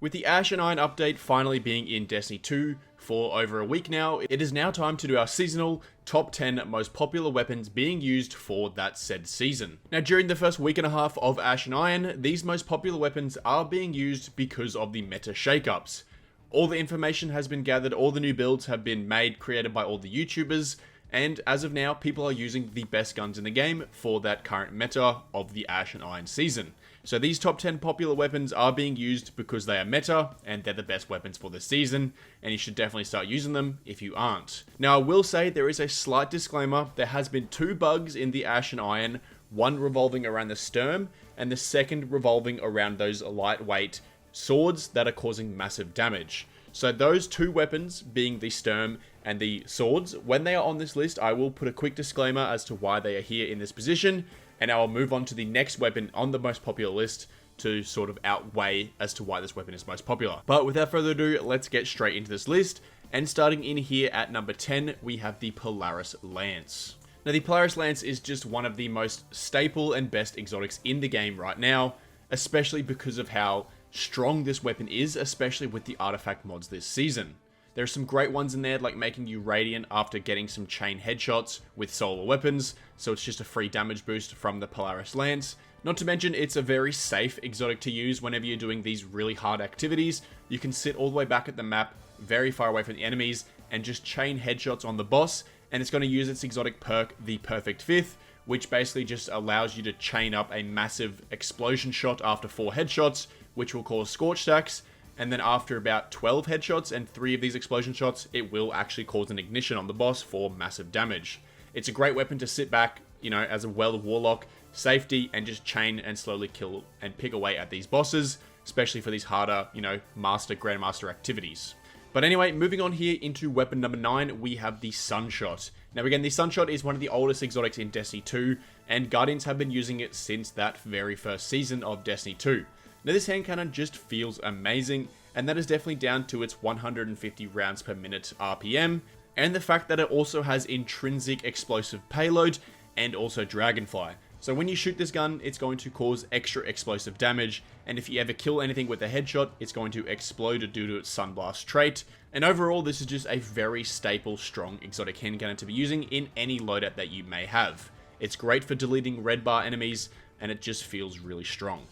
With the Ash and Iron update finally being in Destiny 2 for over a week now, it is now time to do our seasonal top 10 most popular weapons being used for that said season. Now, during the first week and a half of Ash and Iron, these most popular weapons are being used because of the meta shakeups. All the information has been gathered, all the new builds have been made, created by all the YouTubers, and as of now, people are using the best guns in the game for that current meta of the Ash and Iron season. So these top 10 popular weapons are being used because they are meta, and they're the best weapons for this season, and you should definitely start using them if you aren't. Now, I will say there is a slight disclaimer. There has been 2 bugs in the Ash and Iron, one revolving around the Sturm, and the second revolving around those lightweight swords that are causing massive damage. So those 2 weapons, being the Sturm and the swords, when they are on this list, I will put a quick disclaimer as to why they are here in this position, and I will move on to the next weapon on the most popular list to sort of outweigh as to why this weapon is most popular. But without further ado, let's get straight into this list. And starting in here at number 10, we have the Polaris Lance. Now, the Polaris Lance is just one of the most staple and best exotics in the game right now, especially because of how strong this weapon is, especially with the artifact mods this season. There are some great ones in there, like making you radiant after getting some chain headshots with solar weapons, so it's just a free damage boost from the Polaris Lance. Not to mention, it's a very safe exotic to use whenever you're doing these really hard activities. You can sit all the way back at the map, very far away from the enemies, and just chain headshots on the boss, and it's going to use its exotic perk, the Perfect Fifth, which basically just allows you to chain up a massive explosion shot after 4 headshots, which will cause scorch stacks. And then after about 12 headshots and 3 of these explosion shots, it will actually cause an ignition on the boss for massive damage. It's a great weapon to sit back, as a well warlock, safety, and just chain and slowly kill and pick away at these bosses, especially for these harder, grandmaster activities. But anyway, moving on here into weapon number 9, we have the Sunshot. Now again, the Sunshot is one of the oldest exotics in Destiny 2, and Guardians have been using it since that very first season of Destiny 2. Now this hand cannon just feels amazing, and that is definitely down to its 150 rounds per minute RPM, and the fact that it also has intrinsic explosive payload and also Dragonfly. So when you shoot this gun, it's going to cause extra explosive damage, and if you ever kill anything with a headshot, it's going to explode due to its Sunblast trait. And overall, this is just a very staple, strong exotic hand cannon to be using in any loadout that you may have. It's great for deleting red bar enemies, and it just feels really strong.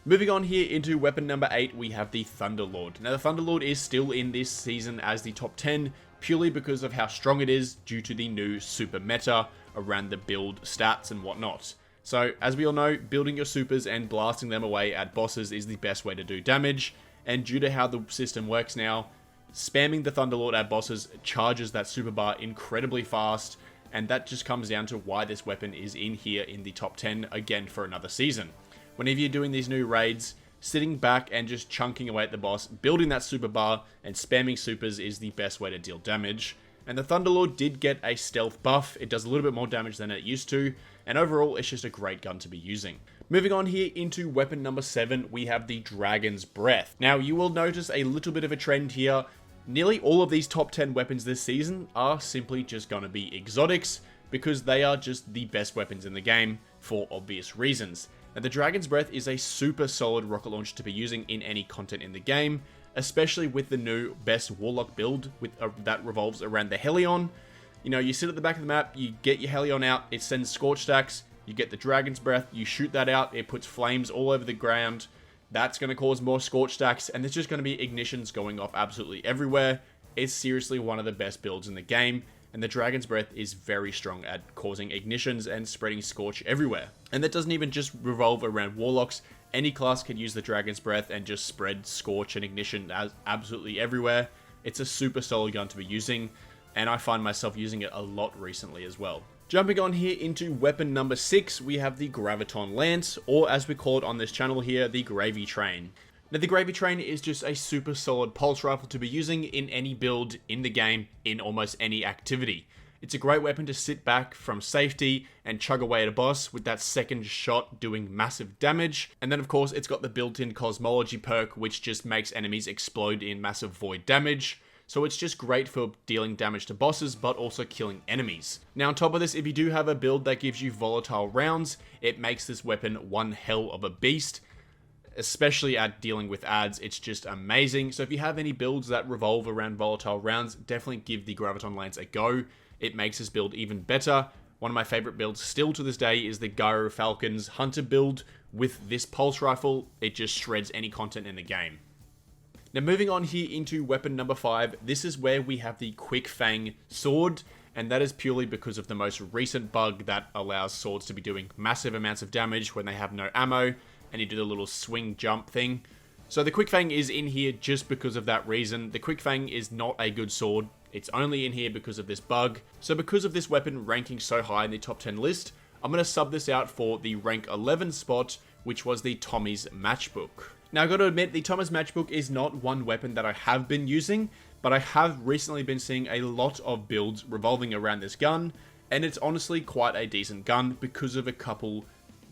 Moving on here into weapon number 8, we have the Thunderlord. Now the Thunderlord is still in this season as the top 10, purely because of how strong it is due to the new super meta around the build stats and whatnot. So as we all know, building your supers and blasting them away at bosses is the best way to do damage, and due to how the system works now, spamming the Thunderlord at bosses charges that super bar incredibly fast, and that just comes down to why this weapon is in here in the top 10 again for another season. Whenever you're doing these new raids, sitting back and just chunking away at the boss, building that super bar and spamming supers is the best way to deal damage. And the Thunderlord did get a stealth buff. It does a little bit more damage than it used to, and overall it's just a great gun to be using. Moving on here into weapon number 7, we have the Dragon's Breath. Now you will notice a little bit of a trend here. Nearly all of these top 10 weapons this season are simply just going to be exotics, because they are just the best weapons in the game for obvious reasons. Now, the Dragon's Breath is a super solid rocket launcher to be using in any content in the game, especially with the new best Warlock build that revolves around the Helion. You sit at the back of the map, you get your Helion out, it sends Scorch stacks, you get the Dragon's Breath, you shoot that out, it puts flames all over the ground. That's going to cause more Scorch stacks, and there's just going to be ignitions going off absolutely everywhere. It's seriously one of the best builds in the game, and the Dragon's Breath is very strong at causing ignitions and spreading Scorch everywhere. And that doesn't even just revolve around Warlocks. Any class can use the Dragon's Breath and just spread Scorch and ignition absolutely everywhere. It's a super solid gun to be using, and I find myself using it a lot recently as well. Jumping on here into weapon number 6, we have the Graviton Lance, or as we call it on this channel here, the Gravy Train. Now, the Gravy Train is just a super solid pulse rifle to be using in any build in the game, in almost any activity. It's a great weapon to sit back from safety and chug away at a boss with that second shot doing massive damage. And then of course it's got the built-in Cosmology perk, which just makes enemies explode in massive void damage. So it's just great for dealing damage to bosses, but also killing enemies. Now on top of this, if you do have a build that gives you volatile rounds, it makes this weapon one hell of a beast. especially at dealing with ads. It's just amazing. So if you have any builds that revolve around volatile rounds, definitely give the Graviton Lance a go. It makes this build even better. One of my favorite builds still to this day is the Gyro Falcons Hunter build with this pulse rifle. It just shreds any content in the game. Now moving on here into weapon number 5, this is where we have the Quick Fang sword, and that is purely because of the most recent bug that allows swords to be doing massive amounts of damage when they have no ammo, and you do the little swing jump thing. So the Quick Fang is in here just because of that reason. The Quick Fang is not a good sword. It's only in here because of this bug. So because of this weapon ranking so high in the top 10 list, I'm going to sub this out for the rank 11 spot, which was the Tommy's Matchbook. Now, I've got to admit, the Tommy's Matchbook is not one weapon that I have been using, but I have recently been seeing a lot of builds revolving around this gun, and it's honestly quite a decent gun because of a couple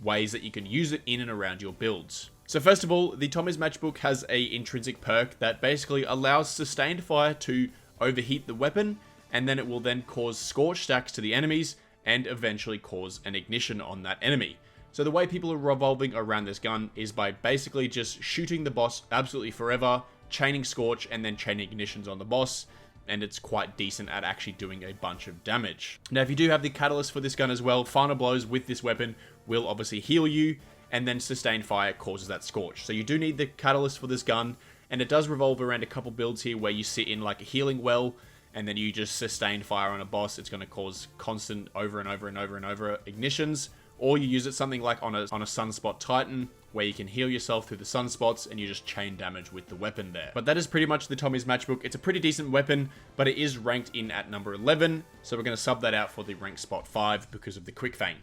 ways that you can use it in and around your builds. So first of all, the Tommy's Matchbook has a intrinsic perk that basically allows sustained fire to overheat the weapon, and then it will then cause scorch stacks to the enemies and eventually cause an ignition on that enemy. So the way people are revolving around this gun is by basically just shooting the boss absolutely forever, chaining scorch, and then chaining ignitions on the boss, and it's quite decent at actually doing a bunch of damage. Now if you do have the catalyst for this gun as well, final blows with this weapon will obviously heal you, and then sustained fire causes that scorch. So you do need the catalyst for this gun, and it does revolve around a couple builds here where you sit in like a healing well, and then you just sustain fire on a boss. It's going to cause constant over and over and over and over ignitions. Or you use it something like on a Sunspot Titan, where you can heal yourself through the sunspots and you just chain damage with the weapon there. But that is pretty much the Tommy's Matchbook. It's a pretty decent weapon, but it is ranked in at number 11. So we're going to sub that out for the rank spot 5 because of the Quick Fang.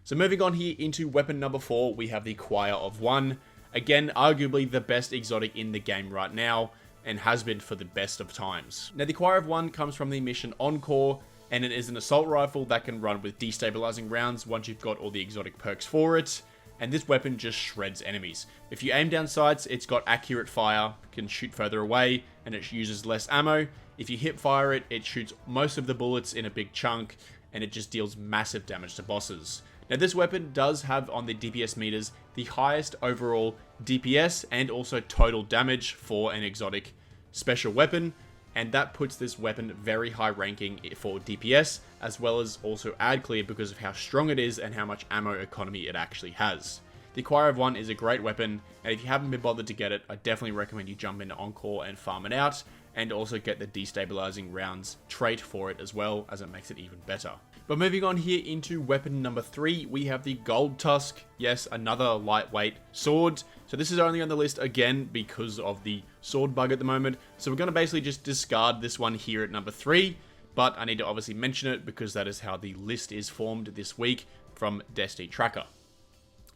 So moving on here into weapon number 4, we have the Choir of One. Again, arguably the best exotic in the game right now, and has been for the best of times. Now the Choir of One comes from the mission Encore, and it is an assault rifle that can run with destabilizing rounds once you've got all the exotic perks for it, and this weapon just shreds enemies. If you aim down sights, it's got accurate fire, can shoot further away, and it uses less ammo. If you hip fire it, it shoots most of the bullets in a big chunk, and it just deals massive damage to bosses. Now this weapon does have on the DPS meters the highest overall DPS and also total damage for an exotic special weapon, and that puts this weapon very high ranking for DPS, as well as also ad clear because of how strong it is and how much ammo economy it actually has. The Choir of One is a great weapon, and if you haven't been bothered to get it, I definitely recommend you jump into Encore and farm it out, and also get the destabilizing rounds trait for it as well, as it makes it even better. But moving on here into weapon number 3, we have the Gold Tusk. Yes, another lightweight sword. So this is only on the list again because of the sword bug at the moment. So we're going to basically just discard this one here at number 3. But I need to obviously mention it because that is how the list is formed this week from Destiny Tracker.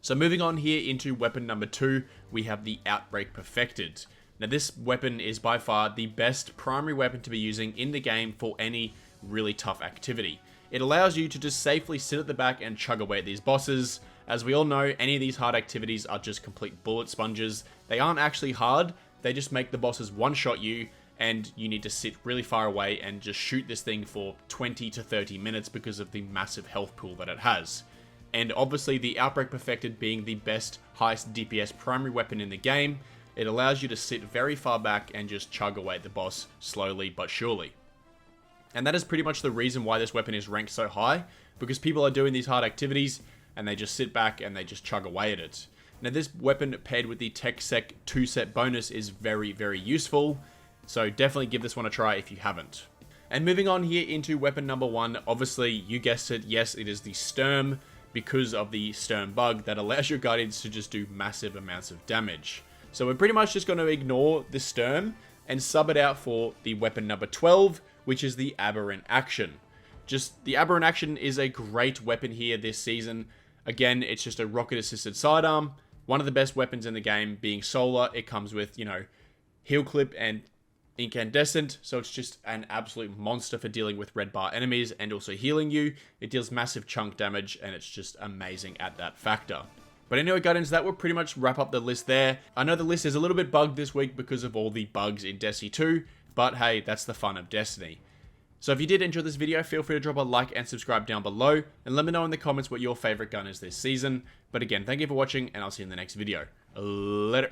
So moving on here into weapon number 2, we have the Outbreak Perfected. Now this weapon is by far the best primary weapon to be using in the game for any really tough activity. It allows you to just safely sit at the back and chug away at these bosses. As we all know, any of these hard activities are just complete bullet sponges. They aren't actually hard, they just make the bosses one-shot you, and you need to sit really far away and just shoot this thing for 20 to 30 minutes because of the massive health pool that it has. And obviously the Outbreak Perfected being the best, highest DPS primary weapon in the game, it allows you to sit very far back and just chug away at the boss slowly but surely. And that is pretty much the reason why this weapon is ranked so high, because people are doing these hard activities and they just sit back and they just chug away at it. Now this weapon paired with the TechSec 2-set bonus is very, very useful, so definitely give this one a try if you haven't. And moving on here into weapon number 1, obviously you guessed it, yes, it is the Sturm, because of the Sturm bug that allows your Guardians to just do massive amounts of damage. So we're pretty much just going to ignore the Sturm and sub it out for the weapon number 12, which is the Aberrant Action. Just the Aberrant Action is a great weapon here this season. Again, it's just a rocket-assisted sidearm. One of the best weapons in the game being solar. It comes with, heal clip and incandescent, so it's just an absolute monster for dealing with red bar enemies and also healing you. It deals massive chunk damage, and it's just amazing at that factor. But anyway, Guardians, that will pretty much wrap up the list there. I know the list is a little bit bugged this week because of all the bugs in Destiny 2, but hey, that's the fun of Destiny. So if you did enjoy this video, feel free to drop a like and subscribe down below, and let me know in the comments what your favorite gun is this season. But again, thank you for watching, and I'll see you in the next video. Later.